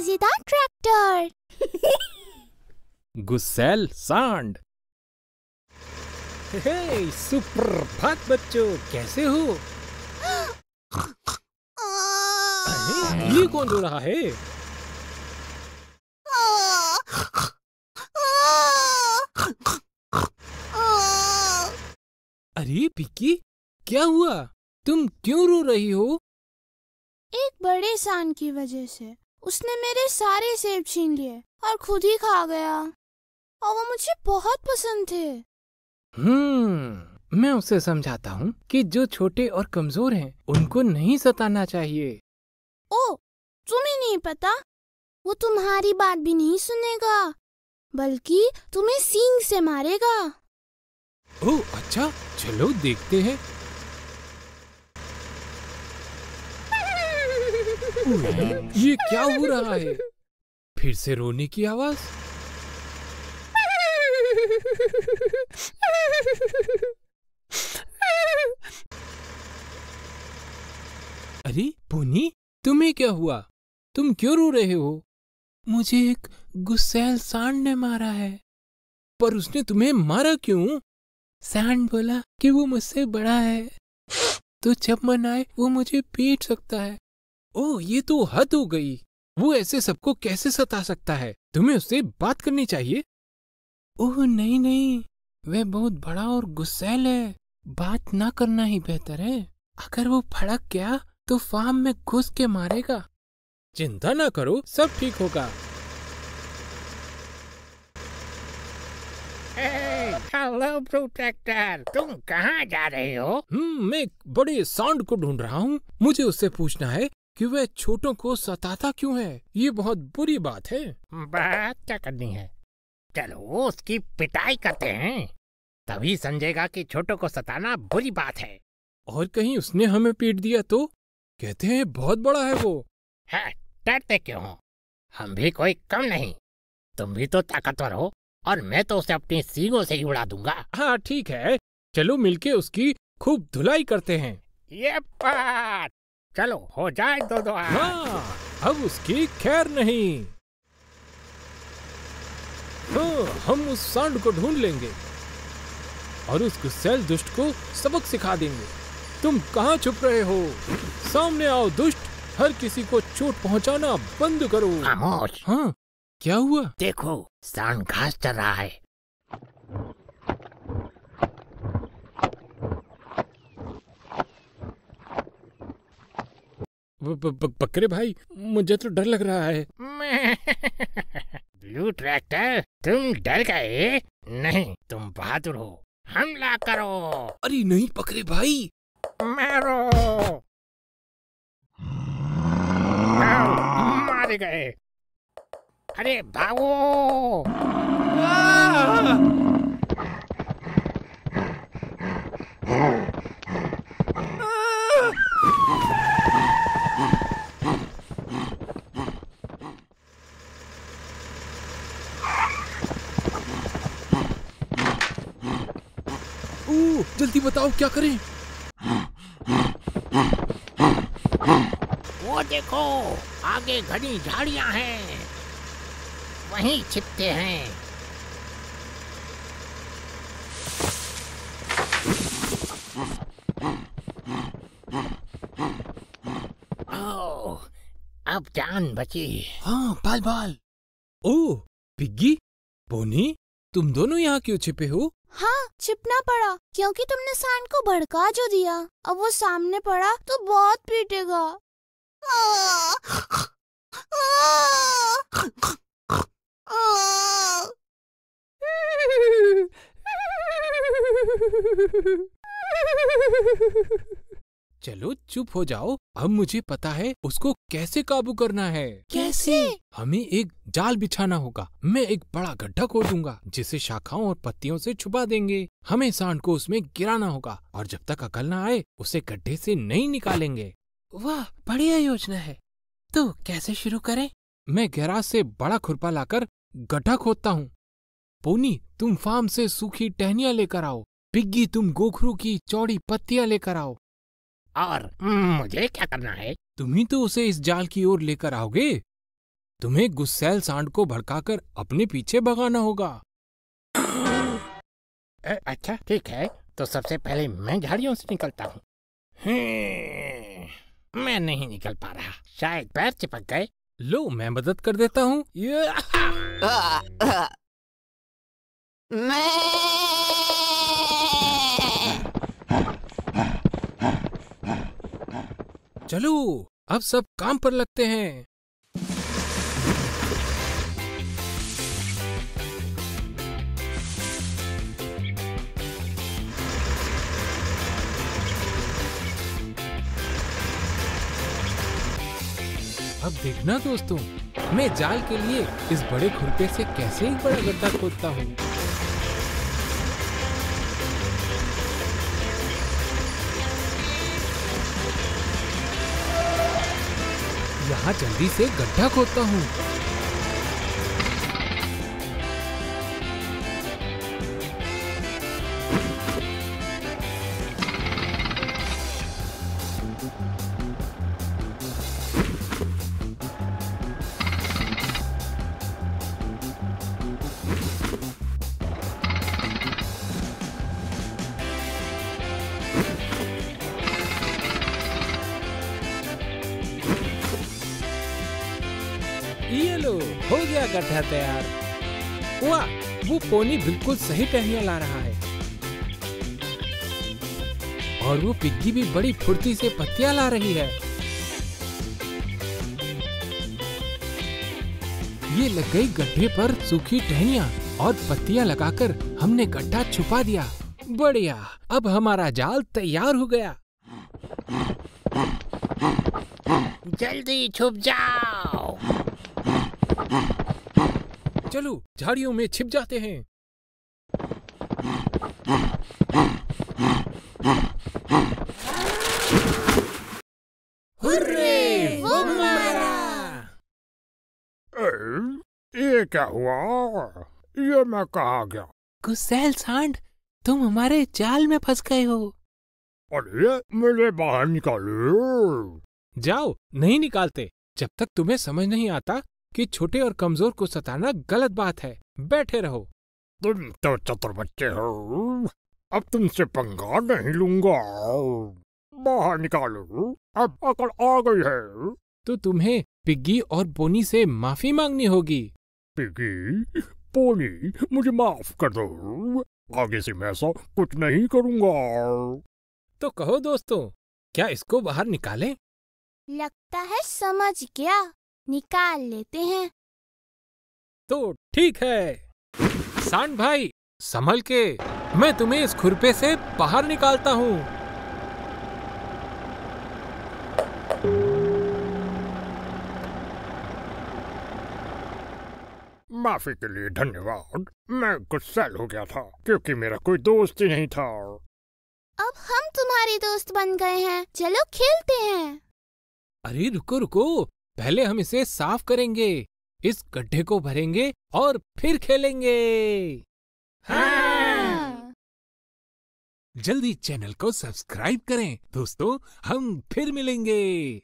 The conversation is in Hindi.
मजेदार ट्रैक्टर। गुस्सैल सांड। हे सुप्रभात बच्चों, कैसे हो? अरे ये कौन रो रहा है? अरे पिक्की, क्या हुआ? तुम क्यों रो रही हो? एक बड़े सांड की वजह से उसने मेरे सारे सेब छीन लिए और खुद ही खा गया, और वो मुझे बहुत पसंद थे। मैं उसे समझाता हूँ कि जो छोटे और कमजोर हैं उनको नहीं सताना चाहिए। ओ, तुम्हें नहीं पता? वो तुम्हारी बात भी नहीं सुनेगा, बल्कि तुम्हें सींग से मारेगा। ओह अच्छा, चलो देखते हैं। ये क्या हो रहा है? फिर से रोने की आवाज। अरे पोनी, तुम्हें क्या हुआ? तुम क्यों रो रहे हो? मुझे एक गुस्सैल सांड ने मारा है। पर उसने तुम्हें मारा क्यों? सांड बोला कि वो मुझसे बड़ा है, तो जब मन आए वो मुझे पीट सकता है। ओह, ये तो हद हो गई। वो ऐसे सबको कैसे सता सकता है? तुम्हें उससे बात करनी चाहिए। ओह नहीं नहीं, वह बहुत बड़ा और गुस्सैल है। बात ना करना ही बेहतर है। अगर वो भड़क गया तो फार्म में घुस के मारेगा। चिंता ना करो, सब ठीक होगा। हेलो प्रोटेक्टर, तुम कहाँ जा रहे हो? मैं एक बड़े सांड को ढूंढ रहा हूँ। मुझे उससे पूछना है कि वह छोटों को सताता क्यों है। ये बहुत बुरी बात है। बात क्या करनी है? चलो उसकी पिटाई करते हैं, तभी समझेगा कि छोटों को सताना बुरी बात है। और कहीं उसने हमें पीट दिया तो? कहते हैं बहुत बड़ा है वो। है, डरते क्यों हो? हम भी कोई कम नहीं। तुम भी तो ताकतवर हो, और मैं तो उसे अपनी सींगों से ही उड़ा दूंगा। हाँ ठीक है, चलो मिलके उसकी खूब धुलाई करते हैं। ये बात, चलो हो जाए दो हाँ, अब उसकी खैर नहीं। हाँ, हम उस सांड को ढूंढ लेंगे और उस गुस्सैल दुष्ट को सबक सिखा देंगे। तुम कहाँ छुप रहे हो? सामने आओ दुष्ट, हर किसी को चोट पहुँचाना बंद करो। खामोश। हाँ, क्या हुआ? देखो, सांड घास चर रहा है। बकरे भाई, मुझे तो डर लग रहा है। ब्लू ट्रैक्टर, तुम डर गए? नहीं, तुम बहादुर हो। हमला करो। अरे नहीं बकरे भाई, मारो। मारे गए। अरे भागो। जल्दी बताओ क्या करें? वो देखो, आगे घनी झाड़ियां हैं, वहीं छिपते हैं। ओह, अब जान बची। हाँ, बाल बाल। ओह पिग्गी, पोनी, तुम दोनों यहाँ क्यों छिपे हो? हाँ, छिपना पड़ा क्योंकि तुमने सांड को भड़का जो दिया। अब वो सामने पड़ा तो बहुत पीटेगा। चलो चुप हो जाओ। अब मुझे पता है उसको कैसे काबू करना है। कैसे? हमें एक जाल बिछाना होगा। मैं एक बड़ा गड्ढा खोदूंगा जिसे शाखाओं और पत्तियों से छुपा देंगे। हमें सांड को उसमें गिराना होगा और जब तक अकल न आए उसे गड्ढे से नहीं निकालेंगे। वाह, बढ़िया योजना है। तो कैसे शुरू करें? मैं गैराज से बड़ा खुरपा लाकर गड्ढा खोदता हूँ। पोनी, तुम फार्म से सूखी टहनियाँ लेकर आओ। पिग्गी, तुम गोखरू की चौड़ी पत्तियाँ लेकर आओ। और मुझे क्या करना है? तुम ही तो उसे इस जाल की ओर लेकर आओगे। तुम्हें गुस्सैल सांड को भड़काकर अपने पीछे भगाना होगा। अच्छा ठीक है, तो सबसे पहले मैं झाड़ियों से निकलता हूँ। मैं नहीं निकल पा रहा, शायद पैर चिपक गए। लो मैं मदद कर देता हूँ। चलो अब सब काम पर लगते हैं। अब देखना दोस्तों, मैं जाल के लिए इस बड़े खुरपे से कैसे एक बड़ा गड्ढा खोदता हूँ। यहाँ जल्दी से गड्ढा खोदता हूँ। ये लो, हो गया गड्ढा तैयार। वाह, वो पोनी बिल्कुल सही टहनियां ला रहा है और वो पिग्गी भी बड़ी फुर्ती से पत्तियां ला रही है। ये लग गई गड्ढे पर सूखी टहनियां और पत्तियां लगाकर हमने गड्ढा छुपा दिया। बढ़िया, अब हमारा जाल तैयार हो गया। जल्दी छुप जाओ। चलो झाड़ियों में छिप जाते हैं। हुर्रे, वो मारा। ये क्या हुआ? ये मैं कहाँ गया? गुस्सैल सांड, तुम हमारे जाल में फंस गए हो। अरे मुझे बाहर निकालो। जाओ, नहीं निकालते जब तक तुम्हें समझ नहीं आता कि छोटे और कमजोर को सताना गलत बात है। बैठे रहो। तुम तो चतुर बच्चे हो, अब तुमसे पंगा नहीं लूंगा। बाहर निकालो, अब अकड़ आ गई है। तो तुम्हें पिग्गी और पोनी से माफी मांगनी होगी। पिग्गी, पोनी, मुझे माफ कर दो। आगे से मैं ऐसा कुछ नहीं करूंगा। तो कहो दोस्तों, क्या इसको बाहर निकालें? लगता है समझ गया, निकाल लेते हैं। तो ठीक है। सांड भाई, संभल के, मैं तुम्हें इस खुरपे से बाहर निकालता हूँ। माफी के लिए धन्यवाद। मैं गुस्सैल हो गया था क्योंकि मेरा कोई दोस्त ही नहीं था। अब हम तुम्हारे दोस्त बन गए हैं, चलो खेलते हैं। अरे रुको रुको, पहले हम इसे साफ करेंगे, इस गड्ढे को भरेंगे और फिर खेलेंगे। हाँ। जल्दी चैनल को सब्सक्राइब करें दोस्तों, हम फिर मिलेंगे।